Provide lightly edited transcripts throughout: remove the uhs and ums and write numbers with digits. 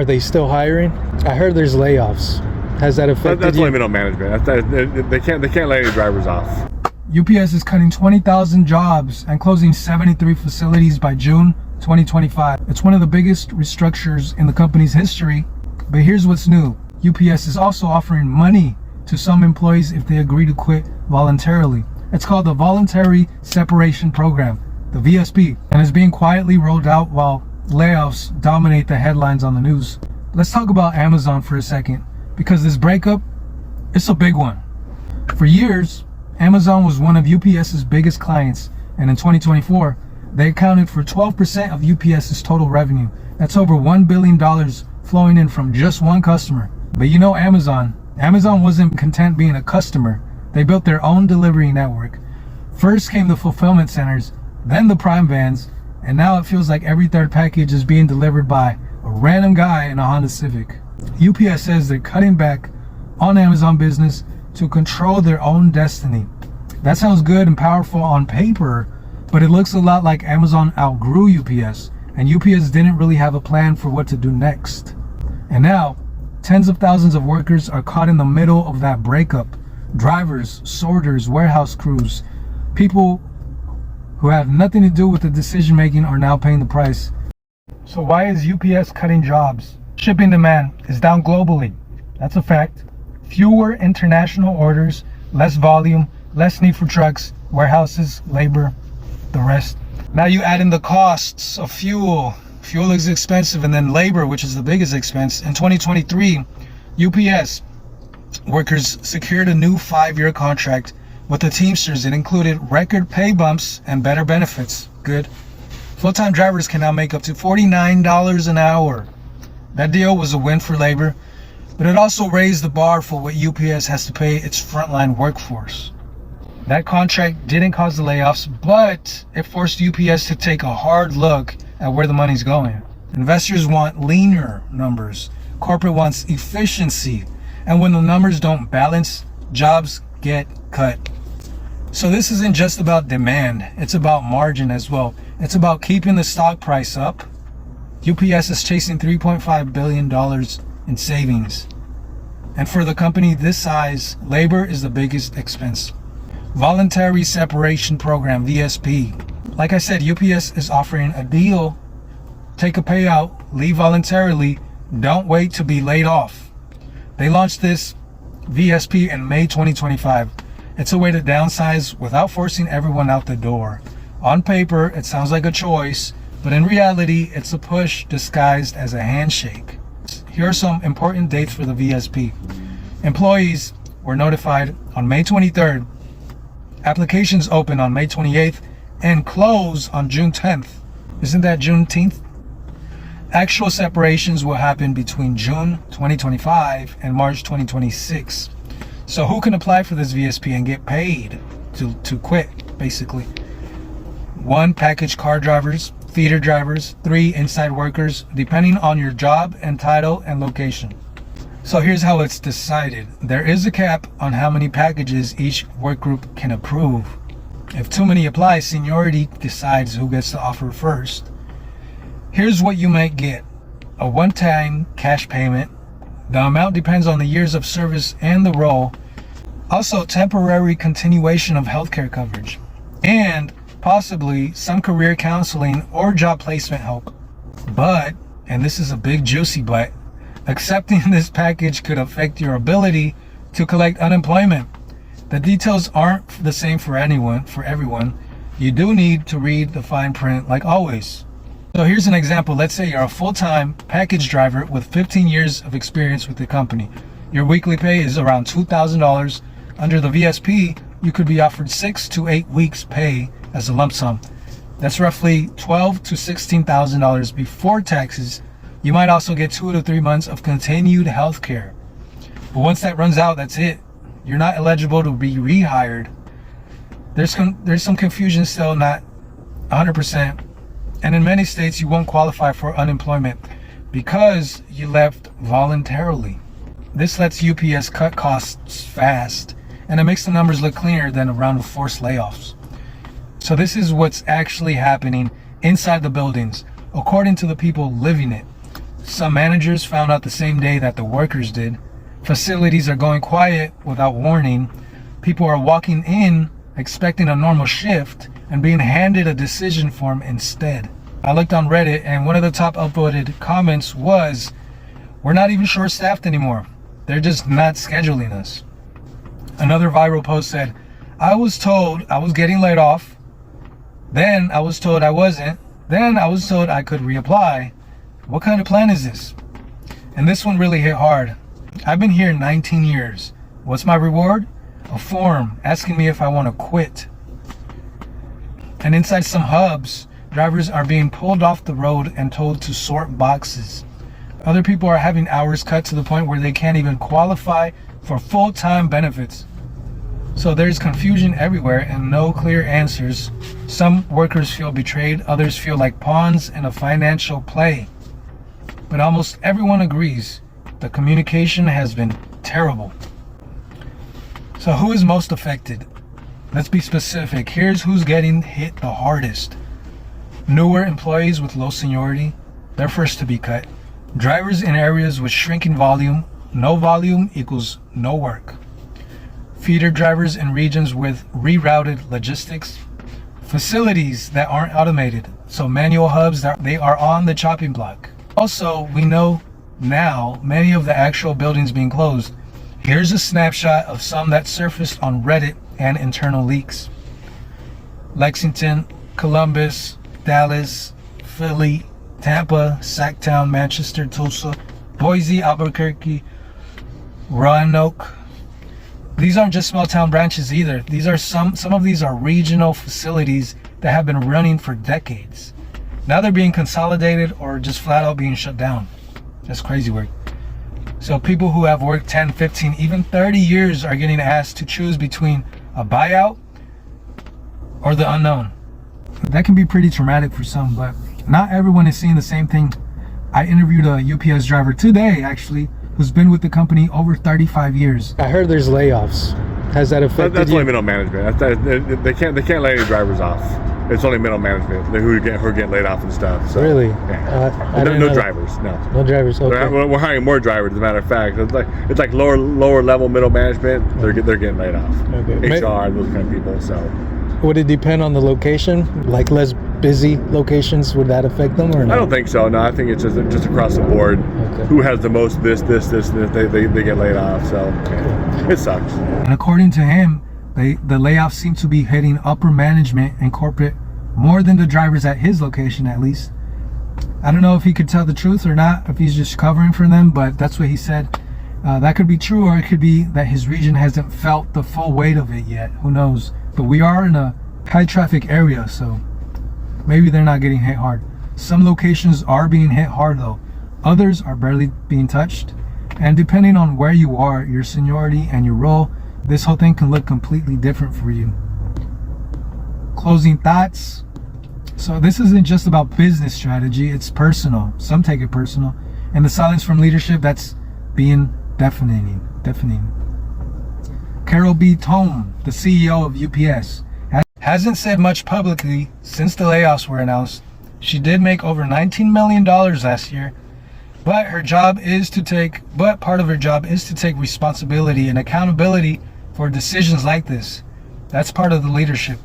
Are they still hiring? I heard there's layoffs. Has that affected That's you? only middle management. They can't let any drivers off. UPS is cutting 20,000 jobs and closing 73 facilities by June 2025. It's one of the biggest restructures in the company's history. But here's what's new. UPS is also offering money to some employees if they agree to quit voluntarily. It's called the Voluntary Separation Program, the VSP, and is being quietly rolled out while layoffs dominate the headlines on the news. Let's talk about Amazon for a second, because this breakup, it's a big one. For years, Amazon was one of UPS's biggest clients, and in 2024, they accounted for 12% of UPS's total revenue. That's over $1 billion flowing in from just one customer. But you know Amazon wasn't content being a customer. They built their own delivery network. First came the fulfillment centers, then the Prime vans, and now it feels like every third package is being delivered by a random guy in a Honda Civic. UPS says they're cutting back on Amazon business to control their own destiny. That sounds good and powerful on paper, but it looks a lot like Amazon outgrew UPS, and UPS didn't really have a plan for what to do next. And now, tens of thousands of workers are caught in the middle of that breakup. Drivers, sorters, warehouse crews, people who have nothing to do with the decision making are now paying the price. So why is UPS cutting jobs? Shipping demand is down globally. That's a fact. Fewer international orders, less volume, less need for trucks, warehouses, labor, the rest. Now you add in the costs of fuel. Fuel is expensive, and then labor, which is the biggest expense. In 2023, UPS workers secured a new 5-year contract with the Teamsters. It included record pay bumps and better benefits. Good. Full-time drivers can now make up to $49 an hour. That deal was a win for labor, but it also raised the bar for what UPS has to pay its frontline workforce. That contract didn't cause the layoffs, but it forced UPS to take a hard look at where the money's going. Investors want leaner numbers. Corporate wants efficiency. And when the numbers don't balance, jobs get cut. So this isn't just about demand, it's about margin as well. It's about keeping the stock price up. UPS is chasing $3.5 billion in savings. And for the company this size, labor is the biggest expense. Voluntary Separation Program, VSP. Like I said, UPS is offering a deal. Take a payout, leave voluntarily, don't wait to be laid off. They launched this VSP in May 2025. It's a way to downsize without forcing everyone out the door. On paper, it sounds like a choice, but in reality, it's a push disguised as a handshake. Here are some important dates for the VSP. Employees were notified on May 23rd. Applications open on May 28th and close on June 10th. Isn't that Juneteenth? Actual separations will happen between June 2025 and March 2026. So who can apply for this VSP and get paid to quit, basically? 1, package car drivers, feeder drivers. 3, inside workers, depending on your job and title and location. So here's how it's decided. There is a cap on how many packages each work group can approve. If too many apply, seniority decides who gets the offer first. Here's what you might get. A one-time cash payment. The amount depends on the years of service and the role. Also, temporary continuation of healthcare coverage. And possibly some career counseling or job placement help. But, and this is a big juicy but, accepting this package could affect your ability to collect unemployment. The details aren't the same for everyone. You do need to read the fine print like always. So here's an example. Let's say you're a full-time package driver with 15 years of experience with the company. Your weekly pay is around $2,000. Under the VSP, you could be offered 6 to 8 weeks pay as a lump sum. That's roughly $12,000 to $16,000 before taxes. You might also get 2 to 3 months of continued health care. But once that runs out, that's it. You're not eligible to be rehired. There's some confusion still, not 100%. And in many states, you won't qualify for unemployment because you left voluntarily. This lets UPS cut costs fast, and it makes the numbers look cleaner than a round of forced layoffs. So this is what's actually happening inside the buildings, according to the people living it. Some managers found out the same day that the workers did. Facilities are going quiet without warning. People are walking in expecting a normal shift and being handed a decision form instead. I looked on Reddit and one of the top upvoted comments was, "We're not even short-staffed anymore. They're just not scheduling us." Another viral post said, "I was told I was getting laid off. Then I was told I wasn't. Then I was told I could reapply. What kind of plan is this?" And this one really hit hard. "I've been here 19 years. What's my reward? A form asking me if I want to quit." And inside some hubs, drivers are being pulled off the road and told to sort boxes. Other people are having hours cut to the point where they can't even qualify for full-time benefits. So there's confusion everywhere and no clear answers. Some workers feel betrayed, others feel like pawns in a financial play. But almost everyone agrees the communication has been terrible. So who is most affected? Let's be specific. Here's who's getting hit the hardest. Newer employees with low seniority, they're first to be cut. Drivers in areas with shrinking volume, no volume equals no work. Feeder drivers in regions with rerouted logistics. Facilities that aren't automated, so manual hubs that they are on the chopping block. Also, we know now many of the actual buildings being closed. Here's a snapshot of some that surfaced on Reddit and internal leaks. Lexington, Columbus, Dallas, Philly, Tampa, Sacktown, Manchester, Tulsa, Boise, Albuquerque, Roanoke. These aren't just small town branches either. These are some of these are regional facilities that have been running for decades. Now they're being consolidated or just flat out being shut down. That's crazy work. So people who have worked 10, 15, even 30 years are getting asked to choose between a buyout or the unknown. That can be pretty traumatic for some, but not everyone is seeing the same thing. I interviewed a UPS driver today, actually, who's been with the company over 35 years. I heard there's layoffs. Has that affected That's you? only middle management. They can't lay any drivers off. It's only middle management who are getting laid off and stuff. So, Really? yeah. I didn't No know that. drivers. No. No drivers. Okay. We're hiring more drivers. As a matter of fact, it's like lower level middle management. They're getting laid off. Okay. HR and those kind of people. So Would it depend on the location? Like less busy locations, would that affect them or not? I don't think so. No, I think it's just across the board. Okay. Who has the most this, and they get laid off. So yeah, it sucks. And according to him, the layoffs seem to be hitting upper management and corporate more than the drivers at his location, at least. I don't know if he could tell the truth or not, if he's just covering for them, but that's what he said. That could be true, or it could be that his region hasn't felt the full weight of it yet. Who knows? But we are in a high traffic area, so maybe they're not getting hit hard. Some locations are being hit hard though. Others are barely being touched. And depending on where you are, your seniority and your role, this whole thing can look completely different for you. Closing thoughts. So this isn't just about business strategy, it's personal. Some take it personal. And the silence from leadership, that's being deafening. Carol B. Tome, the CEO of UPS, hasn't said much publicly since the layoffs were announced. She did make over $19 million last year, but part of her job is to take responsibility and accountability for decisions like this. That's part of the leadership.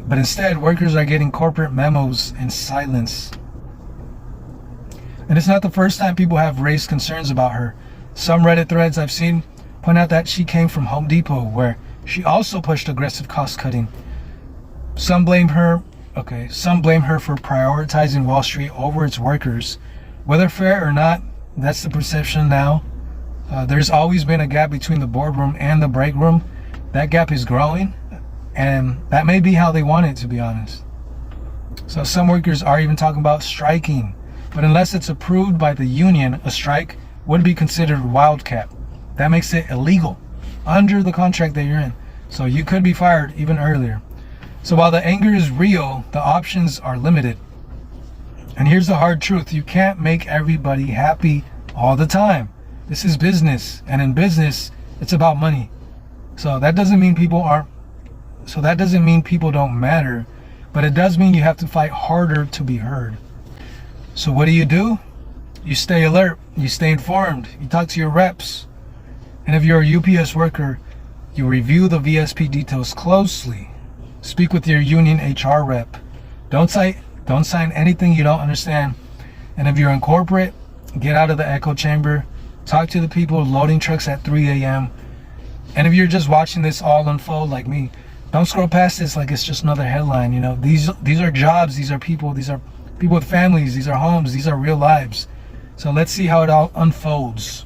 But instead, workers are getting corporate memos in silence. And it's not the first time people have raised concerns about her. Some Reddit threads I've seen point out that she came from Home Depot, where she also pushed aggressive cost cutting. Some blame her for prioritizing Wall Street over its workers. Whether fair or not, that's the perception now. There's always been a gap between the boardroom and the break room. That gap is growing, and that may be how they want it, to be honest. So some workers are even talking about striking, but unless it's approved by the union, a strike would be considered wildcat. That makes it illegal under the contract that you're in. So you could be fired even earlier. So while the anger is real, the options are limited. And here's the hard truth. You can't make everybody happy all the time. This is business, and in business, it's about money. So that doesn't mean people don't matter, but it does mean you have to fight harder to be heard. So what do? You stay alert, you stay informed, you talk to your reps. And if you're a UPS worker, you review the VSP details closely. Speak with your union HR rep. Don't sign anything you don't understand. And if you're in corporate, get out of the echo chamber. Talk to the people loading trucks at 3 a.m. And if you're just watching this all unfold like me, don't scroll past this like it's just another headline. You know, these are jobs, these are people with families, these are homes, these are real lives. So let's see how it all unfolds.